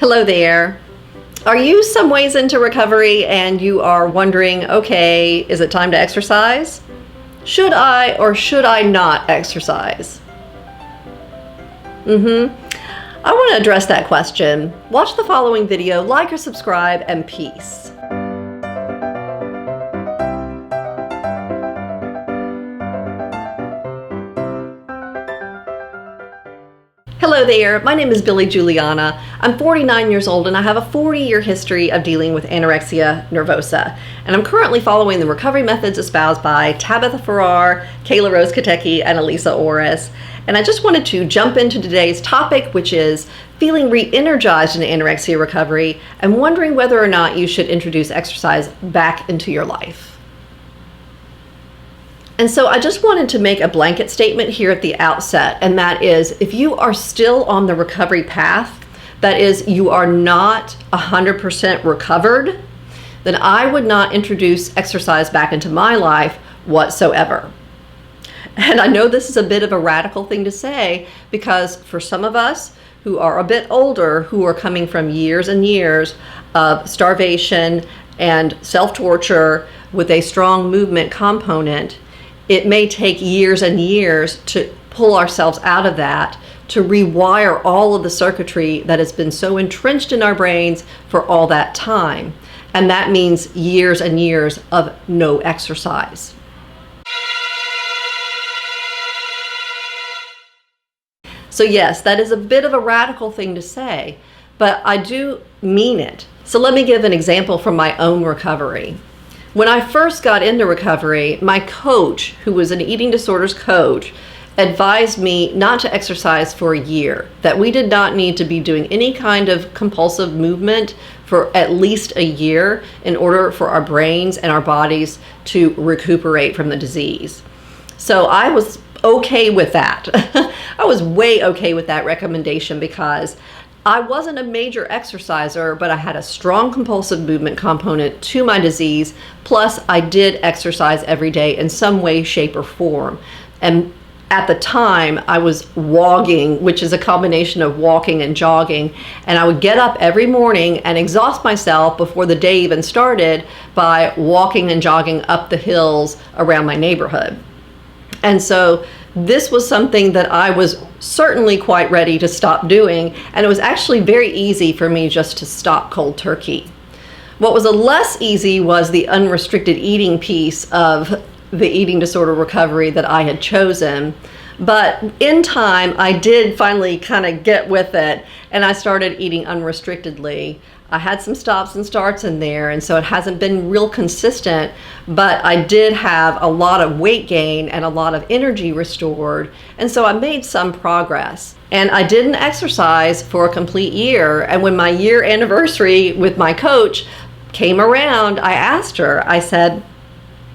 Hello there. Are you some ways into recovery and you are wondering, okay, is it time to exercise? Should I or should I not exercise? I want to address that question. Watch the following video, like or subscribe, and peace. Hello there, my name is Billy Juliana. I'm 49 years old and I have a 40-year history of dealing with anorexia nervosa. And I'm currently following the recovery methods espoused by Tabitha Farrar, Kayla Rose Katecki, and Elisa Orris. And I just wanted to jump into today's topic, which is feeling re-energized in anorexia recovery and wondering whether or not you should introduce exercise back into your life. And so I just wanted to make a blanket statement here at the outset, and that is, if you are still on the recovery path, that is, you are not 100% recovered, then I would not introduce exercise back into my life whatsoever. And I know this is a bit of a radical thing to say, because for some of us who are a bit older, who are coming from years and years of starvation and self-torture with a strong movement component, it may take years and years to pull ourselves out of that, to rewire all of the circuitry that has been so entrenched in our brains for all that time. And that means years and years of no exercise. So yes, that is a bit of a radical thing to say, but I do mean it. So let me give an example from my own recovery. When I first got into recovery, my coach, who was an eating disorders coach, advised me not to exercise for a year, that we did not need to be doing any kind of compulsive movement for at least a year in order for our brains and our bodies to recuperate from the disease. So I was okay with that. I was way okay with that recommendation because I wasn't a major exerciser, but I had a strong compulsive movement component to my disease. Plus, I did exercise every day in some way, shape, or form. And at the time, I was wogging, which is a combination of walking and jogging. And I would get up every morning and exhaust myself before the day even started by walking and jogging up the hills around my neighborhood. And so this was something that I was certainly quite ready to stop doing, and it was actually very easy for me just to stop cold turkey. What was a less easy was the unrestricted eating piece of the eating disorder recovery that I had chosen. But in time, I did finally kind of get with it, and I started eating unrestrictedly. I had some stops and starts in there, and so it hasn't been real consistent, but I did have a lot of weight gain and a lot of energy restored, and so I made some progress. And I didn't exercise for a complete year, and when my year anniversary with my coach came around, I asked her, I said,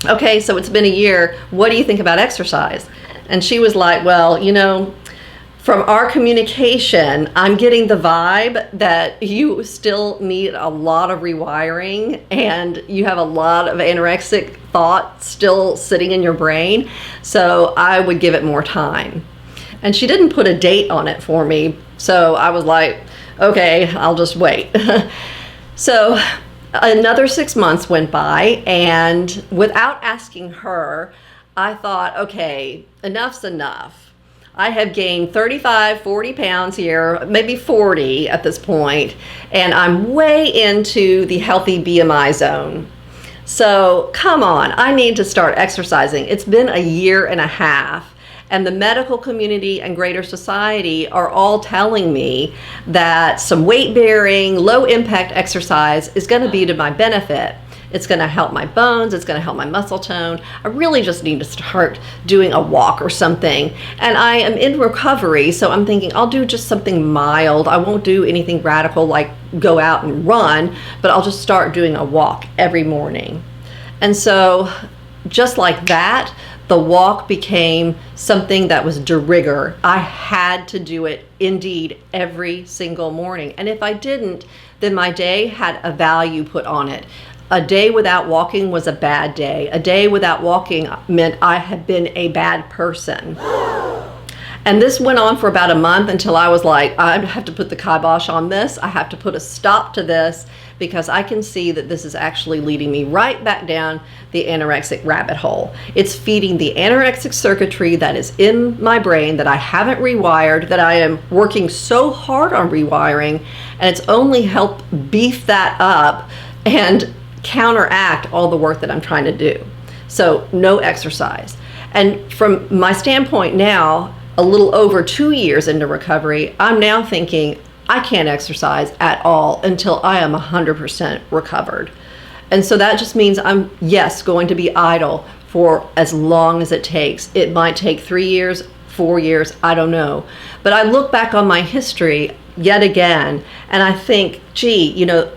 okay, so it's been a year, what do you think about exercise? And she was like, well, you know, from our communication, I'm getting the vibe that you still need a lot of rewiring and you have a lot of anorexic thought still sitting in your brain. So I would give it more time. And she didn't put a date on it for me. So I was like, okay, I'll just wait. So another 6 months went by, and without asking her, I thought, okay, enough's enough. I have gained 35, 40 pounds here, maybe 40 at this point, and I'm way into the healthy BMI zone. So come on, I need to start exercising. It's been a year and a half, and the medical community and greater society are all telling me that some weight bearing, low impact exercise is going to be to my benefit. It's going to help my bones. It's going to help my muscle tone. I really just need to start doing a walk or something. And I am in recovery, so I'm thinking I'll do just something mild. I won't do anything radical like go out and run, but I'll just start doing a walk every morning. And so just like that, the walk became something that was de rigueur. I had to do it indeed every single morning. And if I didn't, then my day had a value put on it. A day without walking was a bad day. A day without walking meant I had been a bad person. And this went on for about a month until I was like, I have to put the kibosh on this. I have to put a stop to this because I can see that this is actually leading me right back down the anorexic rabbit hole. It's feeding the anorexic circuitry that is in my brain that I haven't rewired, that I am working so hard on rewiring, and it's only helped beef that up and counteract all the work that I'm trying to do. So no exercise. And from my standpoint now, a little over 2 years into recovery, I'm now thinking I can't exercise at all until I am 100% recovered. And so that just means I'm, yes, going to be idle for as long as it takes. It might take 3 years, 4 years, I don't know. But I look back on my history yet again, and I think, gee, you know,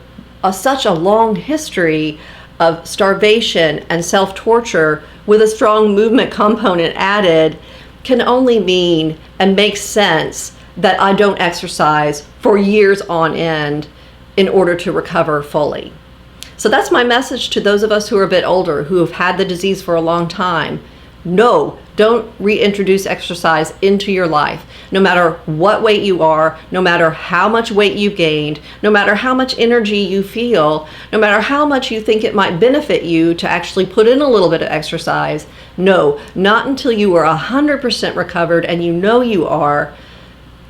such a long history of starvation and self-torture with a strong movement component added can only mean and make sense that I don't exercise for years on end in order to recover fully. So that's my message to those of us who are a bit older, who have had the disease for a long time. No, don't reintroduce exercise into your life. No matter what weight you are, no matter how much weight you gained, no matter how much energy you feel, no matter how much you think it might benefit you to actually put in a little bit of exercise, no, not until you are 100% recovered, and you know you are,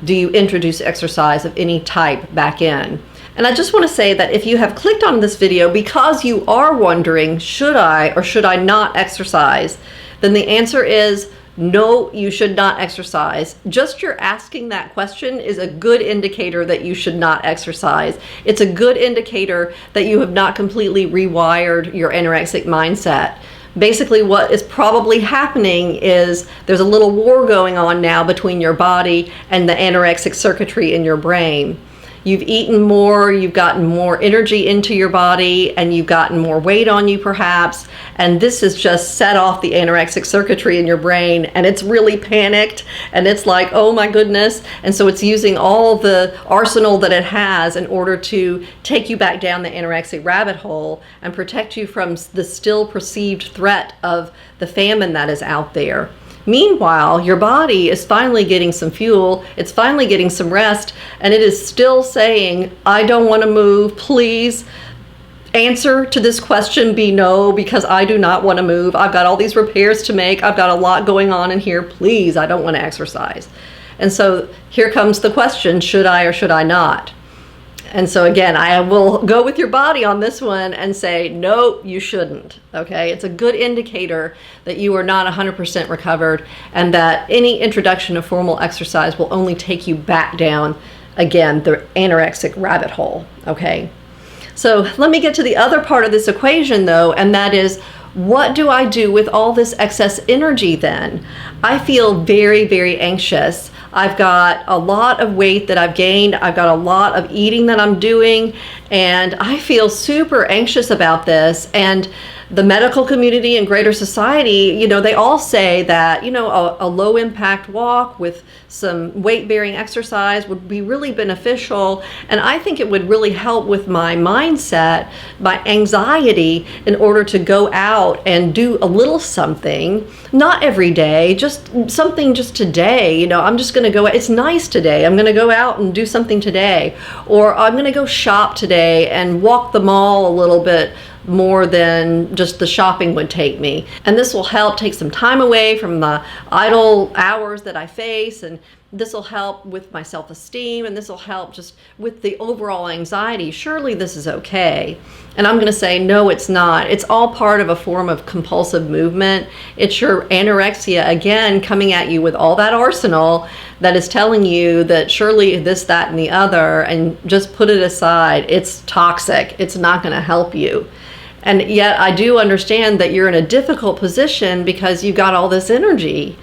do you introduce exercise of any type back in. And I just want to say that if you have clicked on this video because you are wondering, should I or should I not exercise, then the answer is no, you should not exercise. Just your asking that question is a good indicator that you should not exercise. It's a good indicator that you have not completely rewired your anorexic mindset. Basically, what is probably happening is there's a little war going on now between your body and the anorexic circuitry in your brain. You've eaten more, you've gotten more energy into your body, and you've gotten more weight on you perhaps, and this has just set off the anorexic circuitry in your brain, and it's really panicked, and it's like, oh my goodness, and so it's using all the arsenal that it has in order to take you back down the anorexic rabbit hole and protect you from the still perceived threat of the famine that is out there. Meanwhile, your body is finally getting some fuel, it's finally getting some rest, and it is still saying, I don't want to move, please. Answer to this question be no, because I do not want to move. I've got all these repairs to make. I've got a lot going on in here. Please, I don't want to exercise. And so here comes the question, should I or should I not? And so again, I will go with your body on this one and say, no, you shouldn't, okay? It's a good indicator that you are not 100% recovered and that any introduction of formal exercise will only take you back down, again, the anorexic rabbit hole, okay? So let me get to the other part of this equation though, and that is, what do I do with all this excess energy then? I feel very, very anxious. I've got a lot of weight that I've gained. I've got a lot of eating that I'm doing, and I feel super anxious about this. And the medical community and greater society, you know, they all say that, you know, a low impact walk with some weight bearing exercise would be really beneficial. And I think it would really help with my mindset, my anxiety, in order to go out and do a little something, not every day, just something just today. You know, I'm just going to go, it's nice today. I'm going to go out and do something today, or I'm going to go shop today and walk the mall a little bit more than just the shopping would take me. And this will help take some time away from the idle hours that I face, and this will help with my self-esteem, and this will help just with the overall anxiety. Surely this is okay. And I'm going to say, no, it's not. It's all part of a form of compulsive movement. It's your anorexia, again, coming at you with all that arsenal that is telling you that surely this, that, and the other, and just put it aside. It's toxic. It's not going to help you. And yet I do understand that you're in a difficult position because you've got all this energy.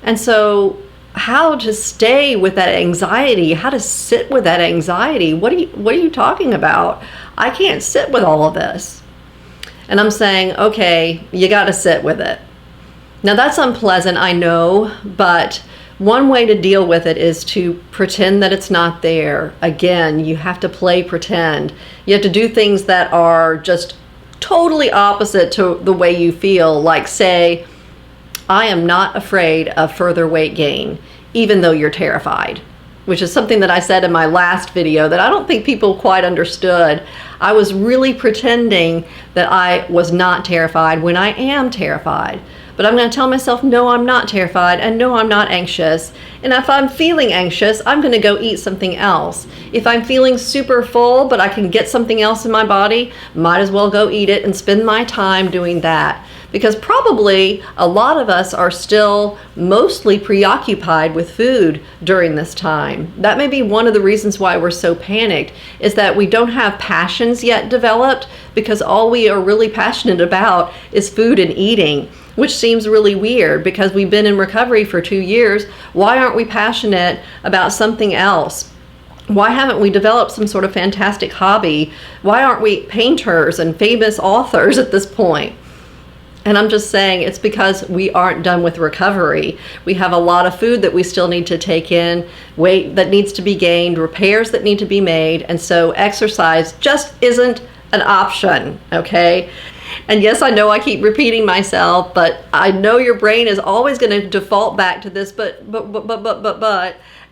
And so how to stay with that anxiety, how to sit with that anxiety, what are you talking about? I can't sit with all of this. And I'm saying, okay, you got to sit with it. Now that's unpleasant, I know, but one way to deal with it is to pretend that it's not there. Again, you have to play pretend. You have to do things that are just totally opposite to the way you feel, like say, I am not afraid of further weight gain. even though you're terrified, which is something that I said in my last video that I don't think people quite understood. I was really pretending that I was not terrified when I am terrified. But I'm going to tell myself, no, I'm not terrified, and no, I'm not anxious. And if I'm feeling anxious, I'm going to go eat something else. If I'm feeling super full, but I can get something else in my body, might as well go eat it and spend my time doing that. Because probably a lot of us are still mostly preoccupied with food during this time. That may be one of the reasons why we're so panicked, is that we don't have passions yet developed, because all we are really passionate about is food and eating, which seems really weird because we've been in recovery for 2 years. Why aren't we passionate about something else? Why haven't we developed some sort of fantastic hobby? Why aren't we painters and famous authors at this point? And I'm just saying it's because we aren't done with recovery. We have a lot of food that we still need to take in, weight that needs to be gained, repairs that need to be made, and so exercise just isn't an option, okay? And yes, I know I keep repeating myself, but I know your brain is always going to default back to this, but,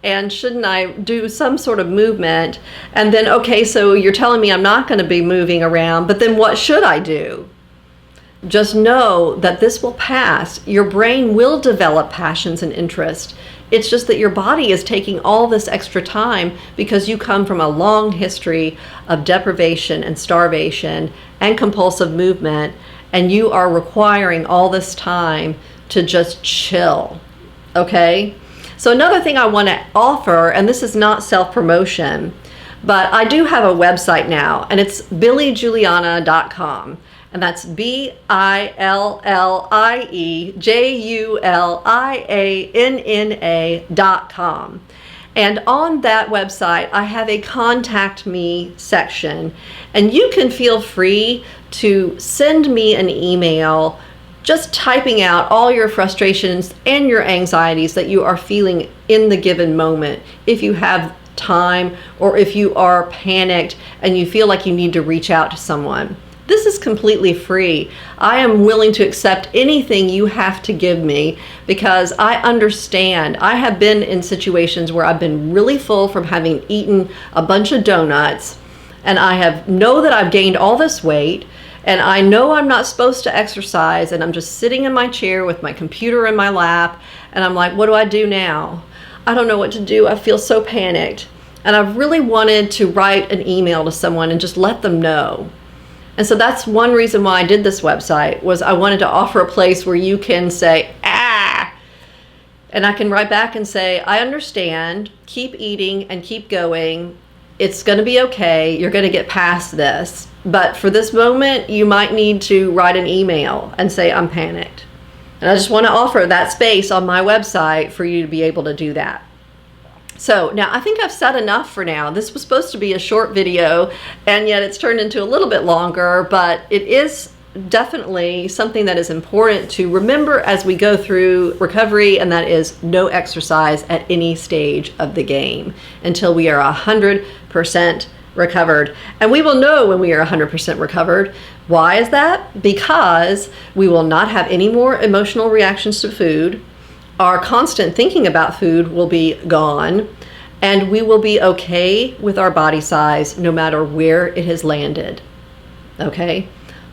and shouldn't I do some sort of movement? And then, okay, so you're telling me I'm not going to be moving around, but then what should I do? Just know that this will pass. Your brain will develop passions and interest. It's just that your body is taking all this extra time because you come from a long history of deprivation and starvation and compulsive movement, and you are requiring all this time to just chill, okay? So another thing I want to offer, and this is not self-promotion, but I do have a website now, and it's billyjuliana.com. And that's BILLIEJULIANNA.com. And on that website, I have a contact me section, and you can feel free to send me an email just typing out all your frustrations and your anxieties that you are feeling in the given moment. If you have time, or if you are panicked and you feel like you need to reach out to someone. This is completely free. I am willing to accept anything you have to give me because I understand. I have been in situations where I've been really full from having eaten a bunch of donuts, and I know that I've gained all this weight, and I know I'm not supposed to exercise, and I'm just sitting in my chair with my computer in my lap, and I'm like, what do I do now? I don't know what to do. I feel so panicked. And I've really wanted to write an email to someone and just let them know. And so that's one reason why I did this website, was I wanted to offer a place where you can say, and I can write back and say, I understand, keep eating and keep going. It's going to be okay. You're going to get past this. But for this moment, you might need to write an email and say, I'm panicked. And I just want to offer that space on my website for you to be able to do that. So now I think I've said enough for now. This was supposed to be a short video, and yet it's turned into a little bit longer, but it is definitely something that is important to remember as we go through recovery, and that is no exercise at any stage of the game until we are 100% recovered. And we will know when we are 100% recovered. Why is that? Because we will not have any more emotional reactions to food. Our constant thinking about food will be gone, and we will be okay with our body size no matter where it has landed. Okay?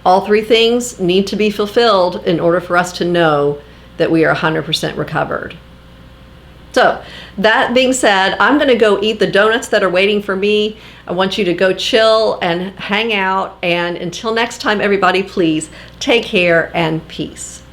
All three things need to be fulfilled in order for us to know that we are 100% recovered. So, that being said, I'm going to go eat the donuts that are waiting for me. I want you to go chill and hang out, and until next time, everybody, please take care and peace.